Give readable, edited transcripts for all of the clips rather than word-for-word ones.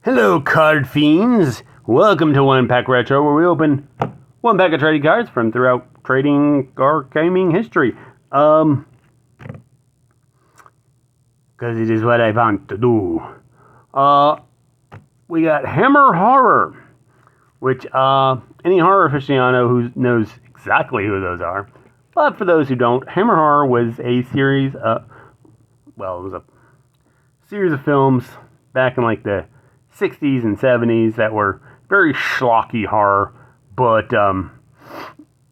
Hello, card fiends! Welcome to One Pack Retro, where we open one pack of trading cards from throughout trading or gaming history. Because it is what I want to do. We got Hammer Horror, which any horror aficionado who knows exactly who those are. But for those who don't, Hammer Horror was a series. It was a series of films back in like the 60s and 70s that were very schlocky horror, but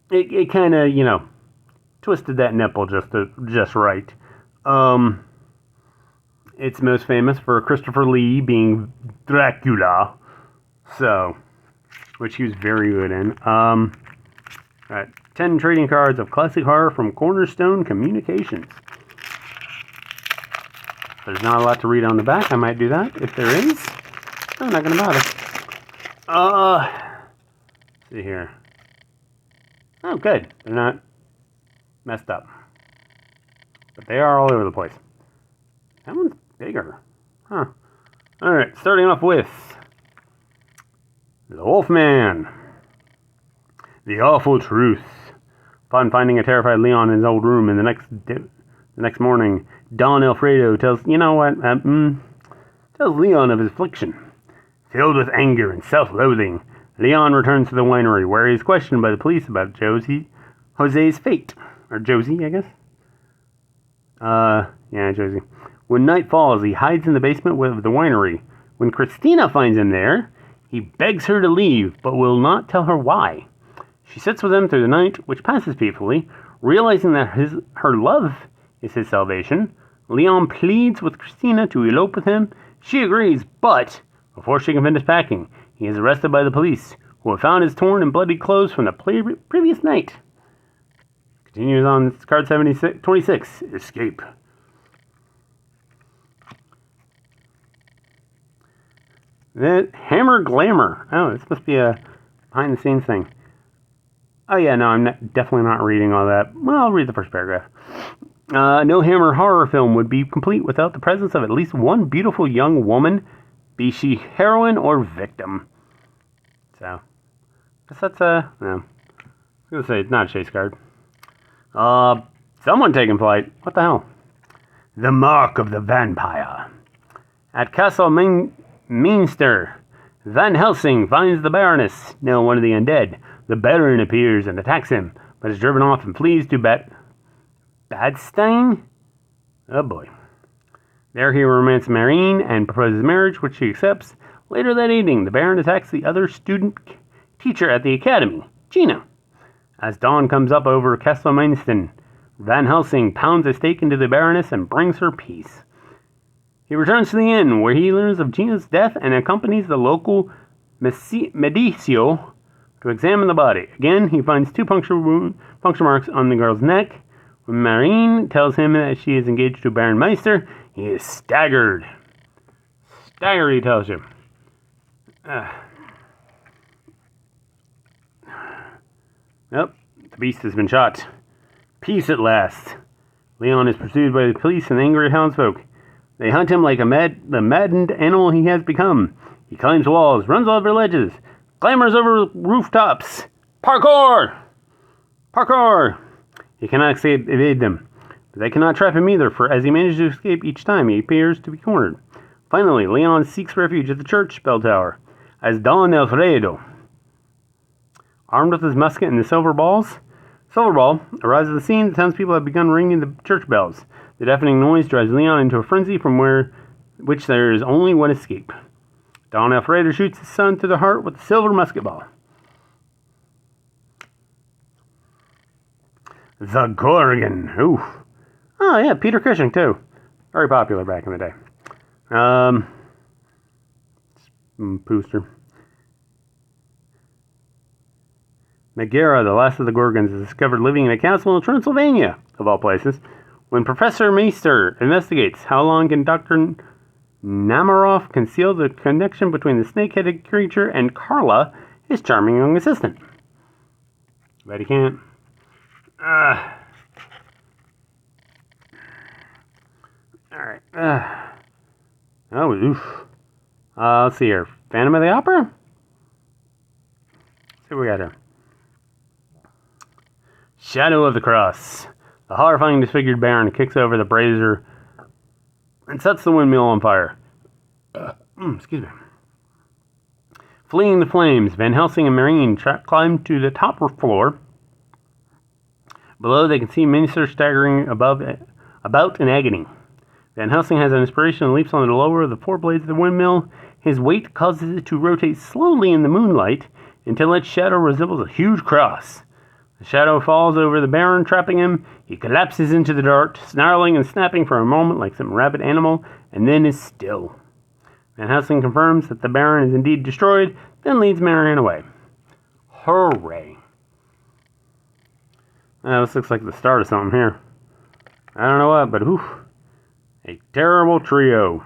it kind of twisted that nipple just right. It's most famous for Christopher Lee being Dracula, which he was very good in. Got 10 trading cards of classic horror from Cornerstone Communications. There's not a lot to read on the back. I might do that if there is. I'm not going to bother. Let's see here. Oh, good. They're not messed up. But they are all over the place. That one's bigger. Huh. Alright, starting off with the Wolfman. The Awful Truth. Upon finding a terrified Leon in his old room the next morning, Don Alfredo tells Leon of his affliction. Filled with anger and self-loathing, Leon returns to the winery, where he is questioned by the police about Jose's fate. Or Josie, I guess? Josie. When night falls, he hides in the basement of the winery. When Christina finds him there, he begs her to leave, but will not tell her why. She sits with him through the night, which passes peacefully. Realizing that her love is his salvation, Leon pleads with Christina to elope with him. She agrees, but before she can finish packing, he is arrested by the police, who have found his torn and bloody clothes from the previous night. Continues on card 26, Escape. Then Hammer Glamour. Oh, this must be a behind-the-scenes thing. Oh yeah, no, I'm definitely not reading all that. Well, I'll read the first paragraph. No Hammer horror film would be complete without the presence of at least one beautiful young woman, be she heroine or victim. So, I guess that's no. I was gonna say it's not a chase card. Someone taking flight. What the hell? The Mark of the Vampire. At Castle Minster, Van Helsing finds the Baroness, now one of the undead. The Baron appears and attacks him, but is driven off and flees to Badstein? Oh boy. There he romances Marine and proposes marriage, which she accepts. Later that evening, the Baron attacks the other student teacher at the academy, Gina. As dawn comes up over Castle Mainston, Van Helsing pounds a stake into the Baroness and brings her peace. He returns to the inn, where he learns of Gina's death and accompanies the local Medicio to examine the body. Again, he finds two puncture marks on the girl's neck. When Marine tells him that she is engaged to Baron Meister, he is staggered. Staggered, he tells you. Nope, the beast has been shot. Peace at last. Leon is pursued by the police and angry townsfolk. They hunt him like the maddened animal he has become. He climbs walls, runs over ledges, clambers over rooftops. Parkour! Parkour! He cannot evade them, but they cannot trap him either, for as he manages to escape each time, he appears to be cornered. Finally, Leon seeks refuge at the church bell tower, as Don Alfredo, armed with his musket and the silver ball, arrives at the scene. The townspeople have begun ringing the church bells. The deafening noise drives Leon into a frenzy from which there is only one escape. Don Alfredo shoots his son through the heart with a silver musket ball. The Gorgon. Ooh. Oh, yeah, Peter Cushing, too. Very popular back in the day. Booster. Megara, the last of the Gorgons, is discovered living in a castle in Transylvania, of all places. When Professor Meister investigates how long can Dr. Namaroff conceal the connection between the snake-headed creature and Carla, his charming young assistant. Bet he can't. Alright. Oh, oof. Let's see here. Phantom of the Opera? Let's see what we got here. Shadow of the Cross. The horrifying disfigured Baron kicks over the brazier and sets the windmill on fire. Excuse me. Fleeing the flames, Van Helsing and Marine climb to the top floor. Below, they can see Minister staggering about in agony. Van Helsing has an inspiration and leaps on the lower of the four blades of the windmill. His weight causes it to rotate slowly in the moonlight until its shadow resembles a huge cross. The shadow falls over the Baron, trapping him. He collapses into the dirt, snarling and snapping for a moment like some rabid animal, and then is still. Van Helsing confirms that the Baron is indeed destroyed, then leads Marianne away. Hooray. This looks like the start of something here. I don't know what, but oof. A terrible trio.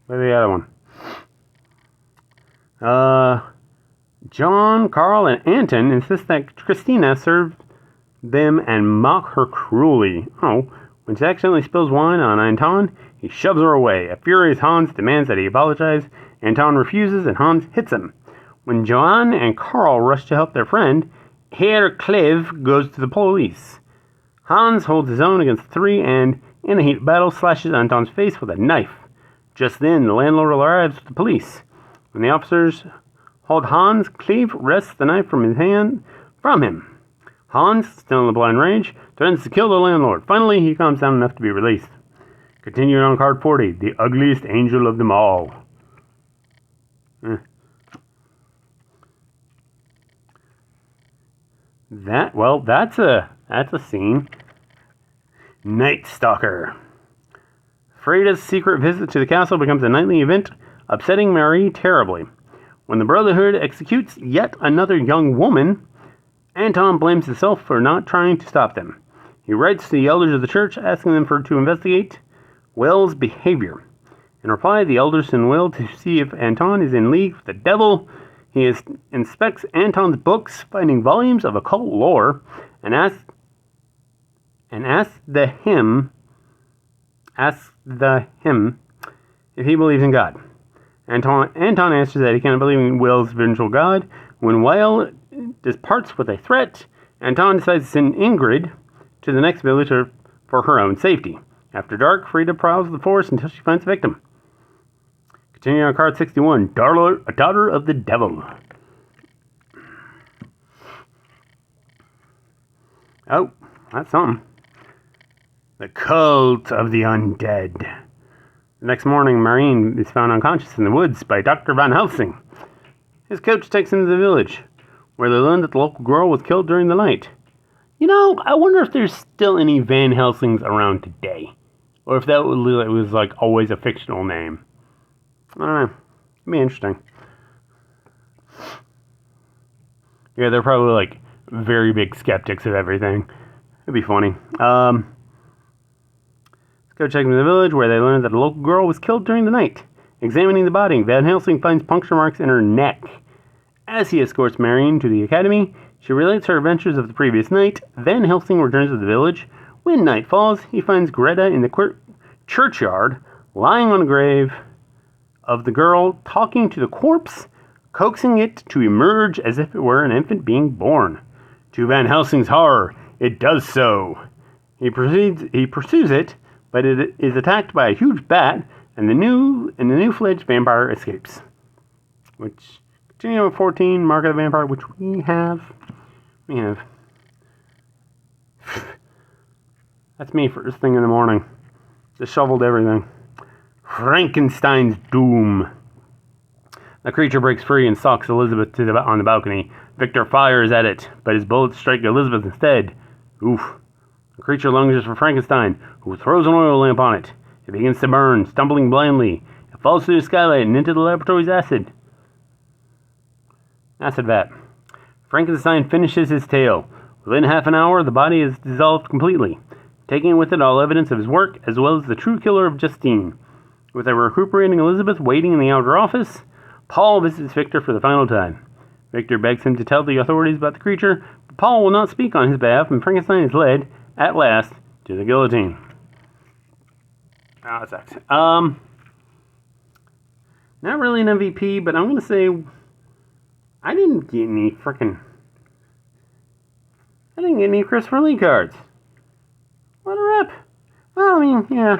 Where's the other one? John, Carl, and Anton insist that Christina serve them and mock her cruelly. Oh, when she accidentally spills wine on Anton, he shoves her away. A furious Hans demands that he apologize. Anton refuses, and Hans hits him. When Johann and Carl rush to help their friend, Herr Cleve goes to the police. Hans holds his own against three and, in a heat of battle, slashes Anton's face with a knife. Just then, the landlord arrives with the police. When the officers hold Hans, Cleve wrests the knife from him. Hans, still in the blind rage, threatens to kill the landlord. Finally, he calms down enough to be released. Continuing on card 40, the ugliest angel of them all. That's a scene. Night Stalker. Freda's secret visit to the castle becomes a nightly event, upsetting Marie terribly. When the Brotherhood executes yet another young woman, Anton blames himself for not trying to stop them. He writes to the elders of the church asking them to investigate Will's behavior. In reply, the elders send Will to see if Anton is in league with the devil. He inspects Anton's books, finding volumes of occult lore, and asks the him if he believes in God. Anton answers that he cannot believe in Will's vengeful God. When Will departs with a threat, Anton decides to send Ingrid to the next village for her own safety. After dark, Freda prowls the forest until she finds a victim. Continuing on card 61, Daughter of the Devil. Oh, that's something. The Cult of the Undead. The next morning, Marine is found unconscious in the woods by Dr. Van Helsing. His coach takes him to the village, where they learn that the local girl was killed during the night. You know, I wonder if there's still any Van Helsings around today. Or if that was like always a fictional name. I don't know. It'd be interesting. Yeah, they're probably like very big skeptics of everything. It'd be funny. Let's go check into the village where they learn that a local girl was killed during the night. Examining the body, Van Helsing finds puncture marks in her neck. As he escorts Marion to the academy, she relates her adventures of the previous night. Van Helsing returns to the village. When night falls, he finds Greta in the churchyard, lying on a grave of the girl, talking to the corpse, coaxing it to emerge as if it were an infant being born. To Van Helsing's horror, it does so. He pursues it, but it is attacked by a huge bat, and the new-fledged vampire escapes. Which, continue with 14, Mark of the Vampire, which we have. That's me first thing in the morning. Just shoveled everything. Frankenstein's Doom. The creature breaks free and stalks Elizabeth on the balcony. Victor fires at it, but his bullets strike Elizabeth instead. Oof. The creature lunges for Frankenstein, who throws an oil lamp on it. It begins to burn, stumbling blindly. It falls through the skylight and into the laboratory's acid vat. Frankenstein finishes his tale. Within half an hour, the body is dissolved completely, taking with it all evidence of his work, as well as the true killer of Justine. With a recuperating Elizabeth waiting in the outer office, Paul visits Victor for the final time. Victor begs him to tell the authorities about the creature, but Paul will not speak on his behalf, and Frankenstein is led, at last, to the guillotine. Oh, that sucks. Not really an MVP, but I'm gonna say I didn't get any Christopher Lee cards. What a rip. Well, I mean, yeah,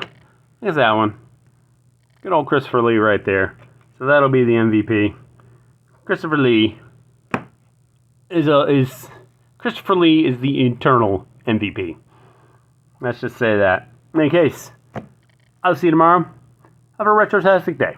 there's that one. Good old Christopher Lee right there. So that'll be the MVP. Christopher Lee is Christopher Lee is the eternal MVP. Let's just say that. In any case, I'll see you tomorrow. Have a retrotastic day.